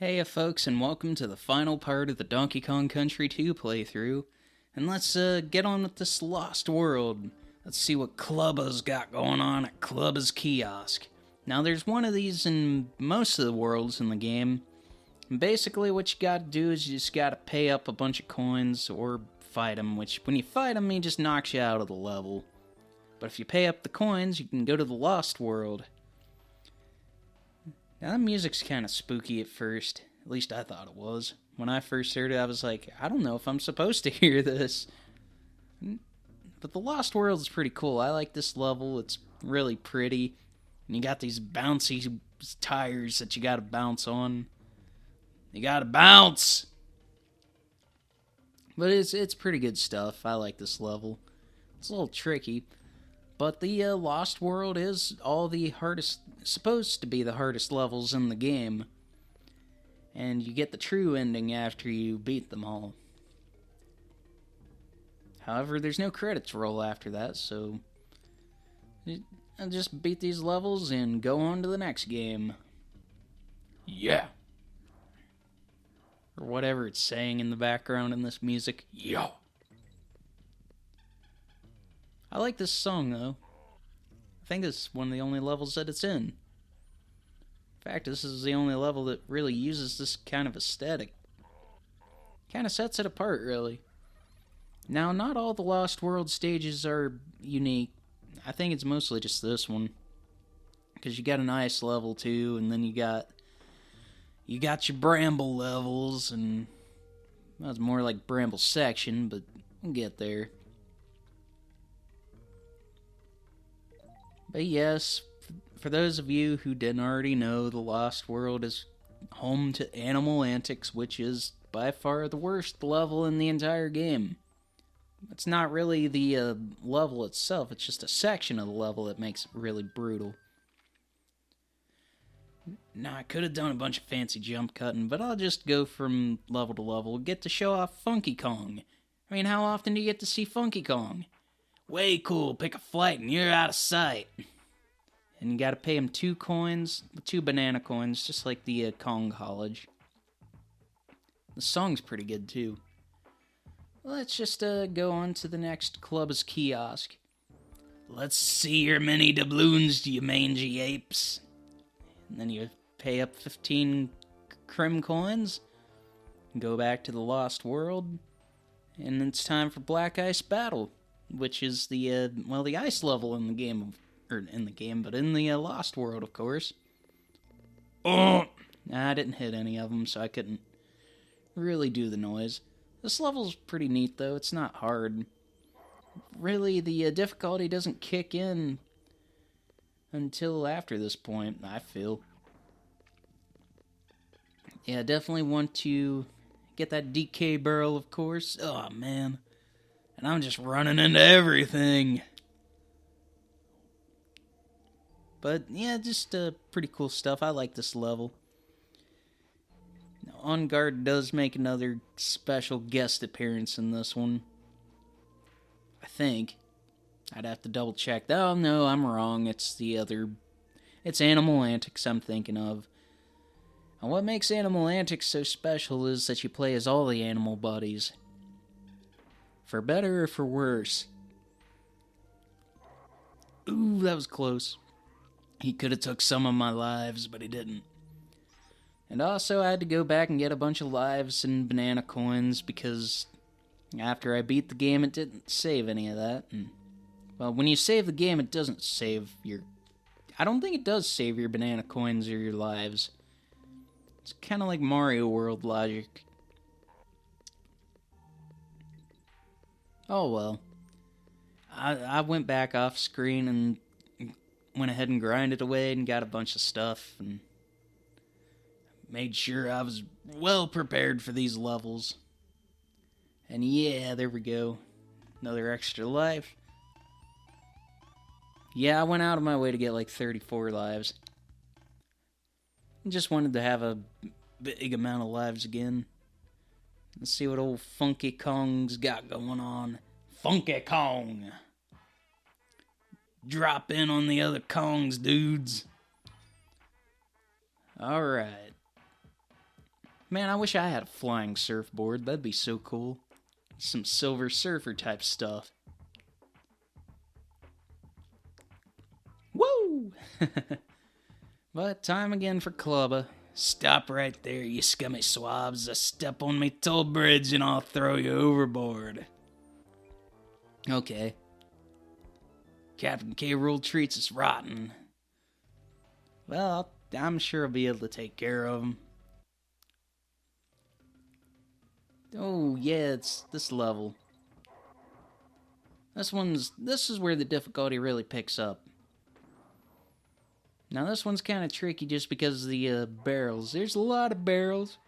Hey folks, and welcome to the final part of the Donkey Kong Country 2 playthrough. And let's get on with this Lost World. Let's see what Clubba's got going on at Clubba's Kiosk. Now there's one of these in most of the worlds in the game. And basically what you gotta do is you just gotta pay up a bunch of coins or fight him, which when you fight him he just knocks you out of the level. But if you pay up the coins, you can go to the Lost World. Now, that music's kind of spooky at first. At least I thought it was. When I first heard it, I was like, I don't know if I'm supposed to hear this. But the Lost World is pretty cool. I like this level. It's really pretty. And you got these bouncy tires that you gotta bounce on. You gotta bounce! But it's pretty good stuff. I like this level. It's a little tricky. But the Lost World is all the hardest, supposed to be the hardest levels in the game. And you get the true ending after you beat them all. However, there's no credits roll after that, so I'll just beat these levels and go on to the next game. Yeah! Or whatever it's saying in the background in this music. Yeah! I like this song, though. I think it's one of the only levels that it's in. In fact, this is the only level that really uses this kind of aesthetic. Kind of sets it apart, really. Now, not all the Lost World stages are unique. I think it's mostly just this one. Because you got an ice level, too, and then you got your bramble levels, and well, it's more like bramble section, but we'll get there. But yes, for those of you who didn't already know, the Lost World is home to Animal Antics, which is by far the worst level in the entire game. It's not really the level itself, it's just a section of the level that makes it really brutal. Now, I could have done a bunch of fancy jump cutting, but I'll just go from level to level, get to show off Funky Kong. I mean, how often do you get to see Funky Kong? Way cool, pick a flight and you're out of sight. And you gotta pay him 2 coins, 2 banana coins, just like the Kong College. The song's pretty good too. Let's just go on to the next Club's Kiosk. Let's see your mini doubloons, you mangy apes. And then you pay up 15 Crim coins, go back to the Lost World, and it's time for Black Ice Battle. Which is the, the ice level in the game, but in the Lost World, of course. Oh! I didn't hit any of them, so I couldn't really do the noise. This level's pretty neat, though. It's not hard. Really, the difficulty doesn't kick in until after this point, I feel. Yeah, definitely want to get that DK barrel, of course. Oh, man. And I'm just running into everything. But yeah, just pretty cool stuff. I like this level. Now, On Guard does make another special guest appearance in this one. I think. I'd have to double check. Oh no, I'm wrong. It's Animal Antics I'm thinking of. And what makes Animal Antics so special is that you play as all the animal buddies. For better or for worse. Ooh, that was close. He could have took some of my lives, but he didn't. And also, I had to go back and get a bunch of lives and banana coins, because after I beat the game, it didn't save any of that. And, well, when you save the game, it doesn't save your... I don't think it does save your banana coins or your lives. It's kind of like Mario World logic. Oh well. I went back off screen and went ahead and grinded away and got a bunch of stuff and made sure I was well prepared for these levels. And yeah, there we go. Another extra life. Yeah, I went out of my way to get like 34 lives. Just wanted to have a big amount of lives again. Let's see what old Funky Kong's got going on. Funky Kong! Drop in on the other Kongs, dudes. Alright. Man, I wish I had a flying surfboard. That'd be so cool. Some Silver Surfer type stuff. Woo! But time again for Clubba. Stop right there, you scummy swabs. A step on me toll bridge and I'll throw you overboard. Okay. Captain K.Rool treats us rotten. Well, I'm sure I'll be able to take care of him. Oh, yeah, it's this level. This is where the difficulty really picks up. Now this one's kind of tricky just because of the barrels. There's a lot of barrels.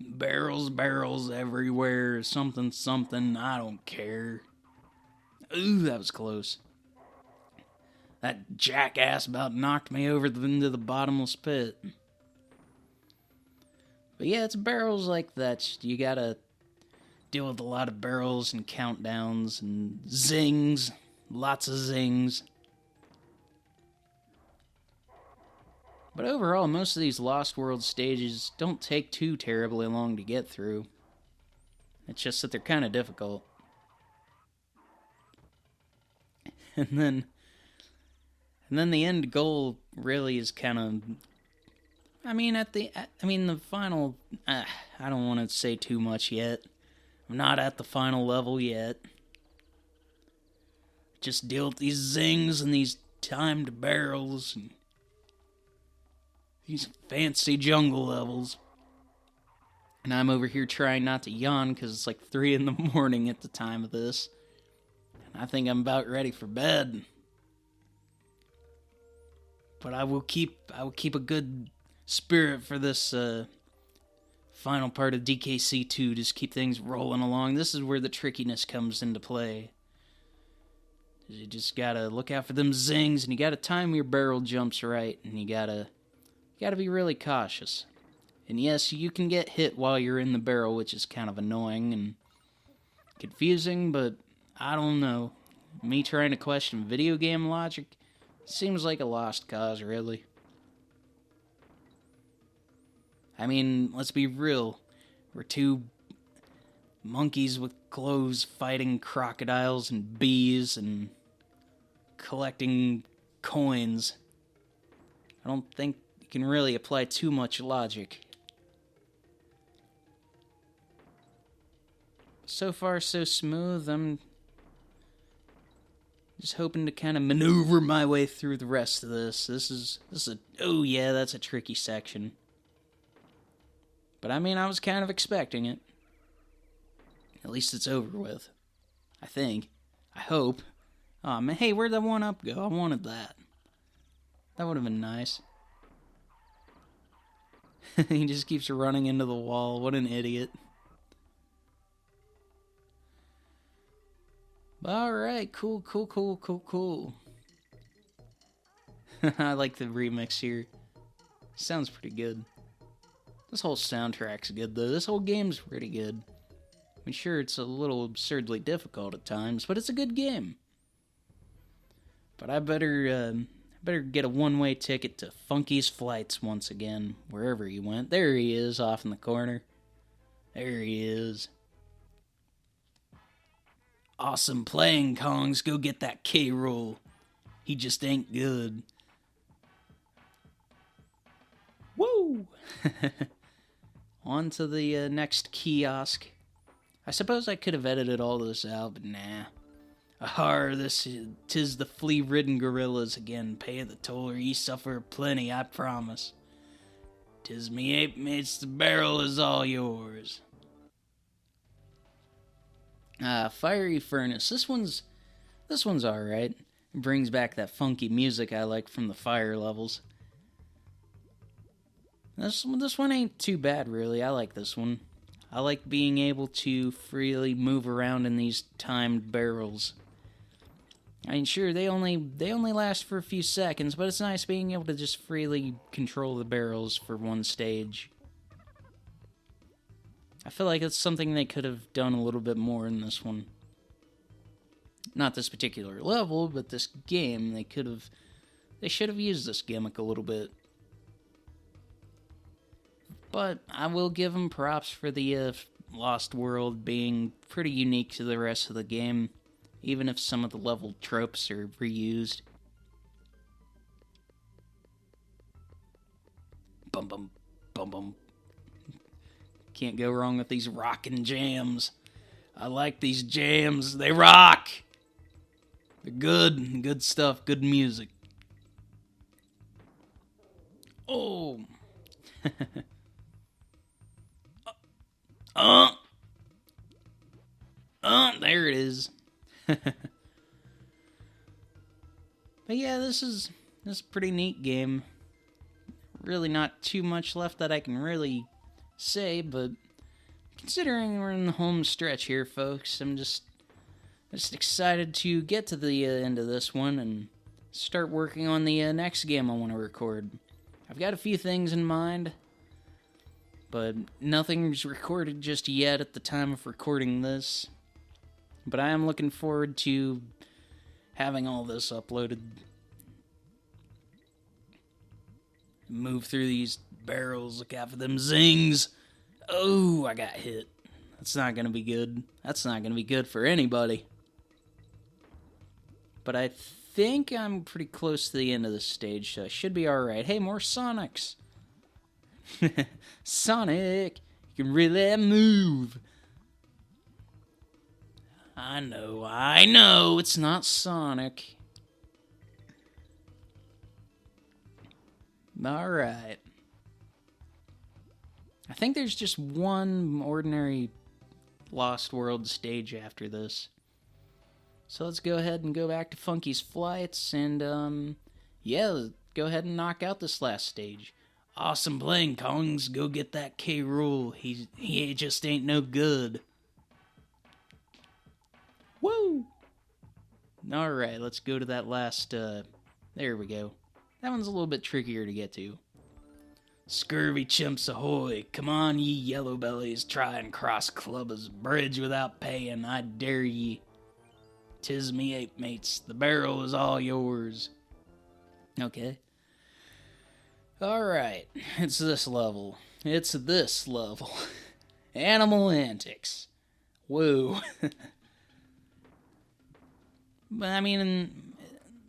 Barrels everywhere. Something, I don't care. Ooh, that was close. That jackass about knocked me over into the bottomless pit. But yeah, it's barrels like that. You gotta deal with a lot of barrels and countdowns and zings. Lots of zings. But overall, most of these Lost World stages don't take too terribly long to get through. It's just that they're kind of difficult. And then the end goal really is kind of... the final... I don't want to say too much yet. I'm not at the final level yet. Just deal with these zings and these timed barrels and these fancy jungle levels. And I'm over here trying not to yawn because it's like 3 in the morning at the time of this. And I think I'm about ready for bed. But I will keep a good spirit for this final part of DKC2. Just keep things rolling along. This is where the trickiness comes into play. You just gotta look out for them zings, and you gotta time your barrel jumps right, and you gotta be really cautious. And yes, you can get hit while you're in the barrel, which is kind of annoying and confusing, but I don't know. Me trying to question video game logic seems like a lost cause, really. I mean, let's be real. We're 2 monkeys with clothes fighting crocodiles and bees and collecting coins. I don't think you can really apply too much logic. So far, so smooth. I'm just hoping to kind of maneuver my way through the rest of this. This is oh yeah, that's a tricky section. But I mean, I was kind of expecting it. At least it's over with. I think. I hope. Aw, man, hey, where'd that 1-up go? I wanted that. That would have been nice. He just keeps running into the wall. What an idiot. Alright, cool. I like the remix here. Sounds pretty good. This whole soundtrack's good, though. This whole game's pretty good. I mean, sure, it's a little absurdly difficult at times, but it's a good game. But I better get a one-way ticket to Funky's Flights once again, wherever he went. There he is, off in the corner. There he is. Awesome playing, Kongs. Go get that k.rool. He just ain't good. Woo! On to the next kiosk. I suppose I could have edited all this out, but nah. Ahar, tis the flea-ridden gorillas again. Pay the toll or ye suffer plenty, I promise. 'Tis me ape mates, the barrel is all yours. Fiery Furnace. This one's alright. It brings back that funky music I like from the fire levels. This one ain't too bad, really. I like this one. I like being able to freely move around in these timed barrels. I mean, sure, they only last for a few seconds, but it's nice being able to just freely control the barrels for one stage. I feel like it's something they could have done a little bit more in this one. Not this particular level, but this game, they should have used this gimmick a little bit. But I will give him props for the Lost World being pretty unique to the rest of the game, even if some of the level tropes are reused. Bum bum bum bum. Can't go wrong with these rockin' jams. I like these jams. They rock. They're good stuff, good music. Oh. There it is. But yeah, this is a pretty neat game. Really not too much left that I can really say, but considering we're in the home stretch here, folks, I'm just excited to get to the end of this one and start working on the next game I want to record. I've got a few things in mind, but nothing's recorded just yet at the time of recording this. But I am looking forward to having all this uploaded. Move through these barrels, look out for them zings. Oh, I got hit. That's not going to be good. That's not going to be good for anybody. But I think I'm pretty close to the end of the stage, so I should be alright. Hey, more Sonics. Sonic, you can really move. I know, it's not Sonic. Alright. I think there's just one ordinary Lost World stage after this. So let's go ahead and go back to Funky's Flights and, yeah, go ahead and knock out this last stage. Awesome playing, Kongs. Go get that k.rool. He just ain't no good. Woo! Alright, let's go to that last, there we go. That one's a little bit trickier to get to. Scurvy chimps ahoy! Come on, ye yellow bellies, try and cross Clubba's bridge without paying, I dare ye. 'Tis me ape mates, the barrel is all yours. Okay. Alright, it's this level. Animal Antics. Whoa. But I mean,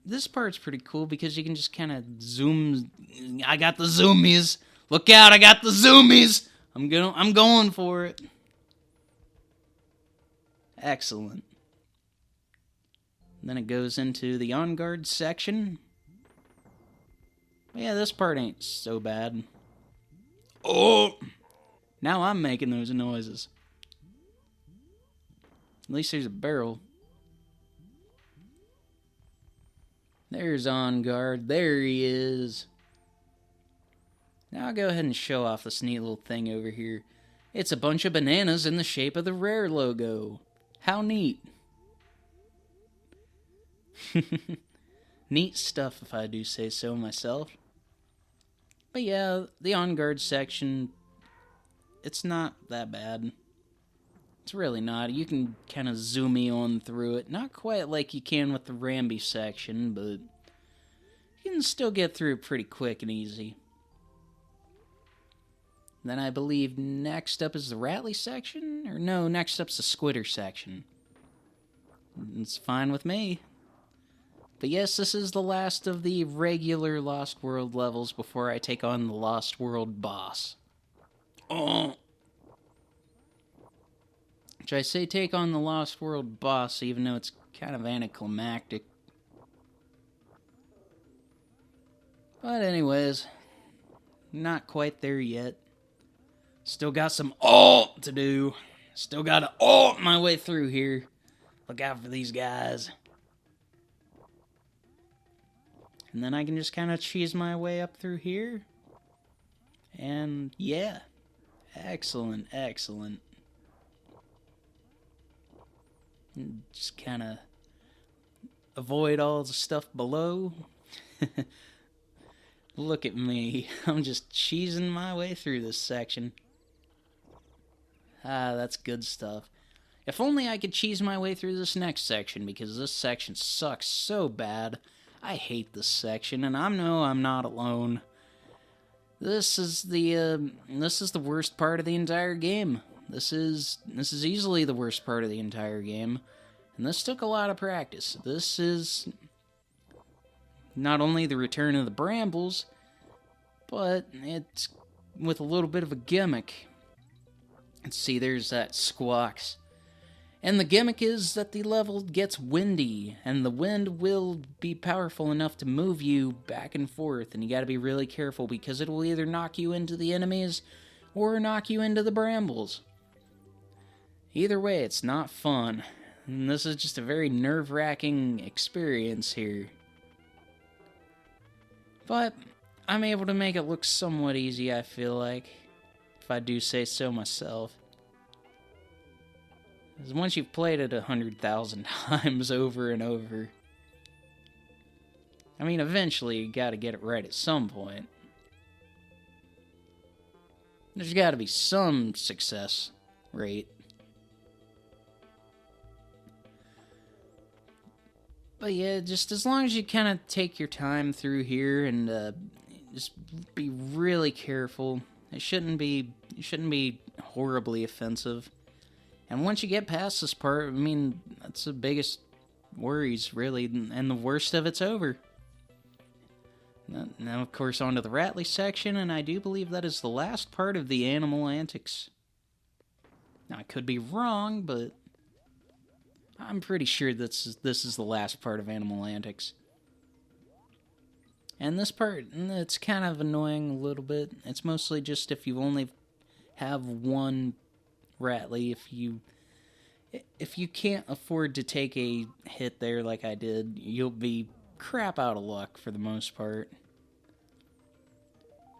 this part's pretty cool because you can just kind of zoom. I got the zoomies. Look out! I got the zoomies. I'm going for it. Excellent. Then it goes into the on guard section. Yeah, this part ain't so bad. Oh! Now I'm making those noises. At least there's a barrel. There's on guard. There he is. Now I'll go ahead and show off this neat little thing over here. It's a bunch of bananas in the shape of the Rare logo. How neat. Neat stuff, if I do say so myself. But yeah, the on guard section, it's not that bad. It's really not. You can kind of zoomy on through it. Not quite like you can with the Ramby section, but you can still get through it pretty quick and easy. Then I believe next up is the Rattly section? Or no, next up's the Squitter section. It's fine with me. But yes, this is the last of the regular Lost World levels before I take on the Lost World boss. Oh! Which I say take on the Lost World boss, even though it's kind of anticlimactic. But anyways, not quite there yet. Still got some ult to do. Still got to ult my way through here. Look out for these guys. And then I can just kind of cheese my way up through here. And yeah, excellent, excellent. And just kind of avoid all the stuff below. Look at me. I'm just cheesing my way through this section. Ah, that's good stuff. If only I could cheese my way through this next section, because this section sucks so bad. I hate this section, and I know I'm not alone. This is the worst part of the entire game. This is easily the worst part of the entire game, and this took a lot of practice. This is not only the return of the brambles, but it's with a little bit of a gimmick. Let's see, there's that Squawks. And the gimmick is that the level gets windy, and the wind will be powerful enough to move you back and forth, and you gotta be really careful because it will either knock you into the enemies or knock you into the brambles. Either way, it's not fun, and this is just a very nerve-wracking experience here. But I'm able to make it look somewhat easy, I feel like, if I do say so myself. Because once you've played it 100,000 times over and over, I mean, eventually you gotta get it right at some point. There's gotta be some success rate. But yeah, just as long as you kind of take your time through here and just be really careful. It shouldn't be horribly offensive. And once you get past this part, I mean, that's the biggest worries, really, and the worst of it's over. Now, of course, on to the Ratley section, and I do believe that is the last part of the animal antics. Now, I could be wrong, but I'm pretty sure this is the last part of animal antics. And this part, it's kind of annoying a little bit. It's mostly just if you only have one Ratley, if you can't afford to take a hit there like I did, you'll be crap out of luck for the most part.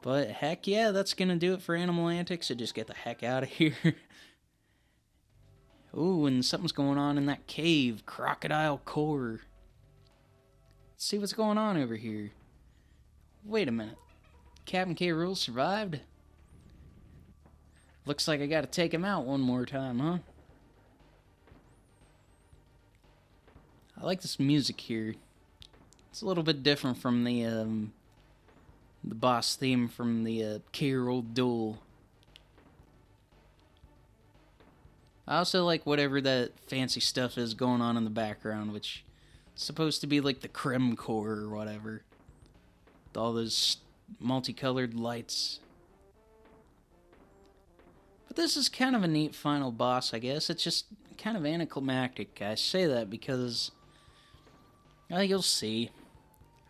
But heck yeah, that's gonna do it for Animal Antics, so just get the heck out of here. Ooh, and something's going on in that cave, Crocodile Core. Let's see what's going on over here. Wait a minute. Captain k.rool survived? Looks like I gotta take him out one more time, huh? I like this music here. It's a little bit different from the boss theme from the k.rool duel. I also like whatever that fancy stuff is going on in the background, which is supposed to be like the Creme Core or whatever. With all those multicolored lights. But this is kind of a neat final boss, I guess. It's just kind of anticlimactic. I say that because, you'll see.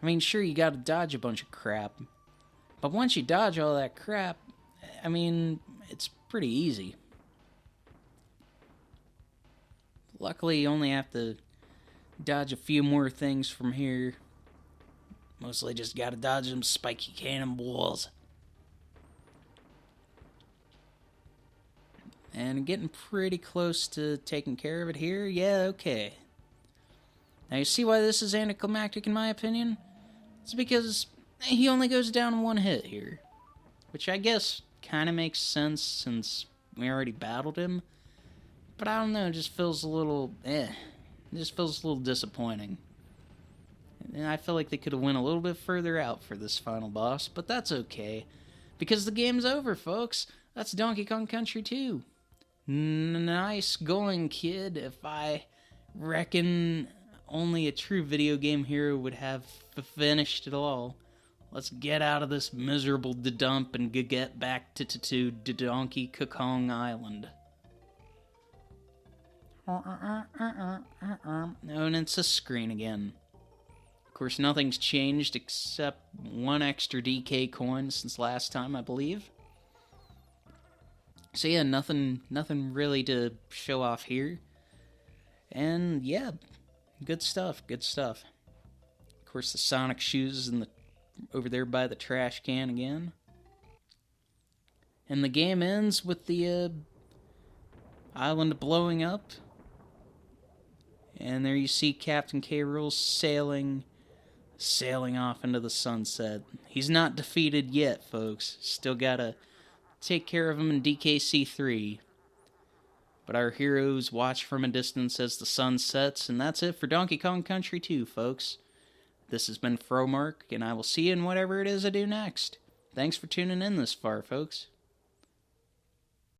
I mean, sure, you gotta dodge a bunch of crap. But once you dodge all that crap, I mean, it's pretty easy. Luckily, you only have to dodge a few more things from here. Mostly just gotta dodge them spiky cannonballs. And getting pretty close to taking care of it here. Yeah, okay. Now you see why this is anticlimactic in my opinion? It's because he only goes down in one hit here. Which I guess kind of makes sense since we already battled him. But I don't know, it just feels a little, It just feels a little disappointing. And I feel like they could have went a little bit further out for this final boss, but that's okay. Because the game's over, folks. That's Donkey Kong Country 2. Nice going, kid. If I reckon only a true video game hero would have finished it all. Let's get out of this miserable dump and get back to Donkey Kong Island. And it's a screen again. Of course, nothing's changed except one extra DK coin since last time, I believe. So yeah, nothing really to show off here. And yeah, good stuff. Of course, the Sonic shoes over there by the trash can again. And the game ends with the island blowing up. And there you see Captain k.rool sailing off into the sunset. He's not defeated yet, folks. Still gotta take care of him in DKC3. But our heroes watch from a distance as the sun sets, and that's it for Donkey Kong Country 2, folks. This has been Fromark, and I will see you in whatever it is I do next. Thanks for tuning in this far, folks.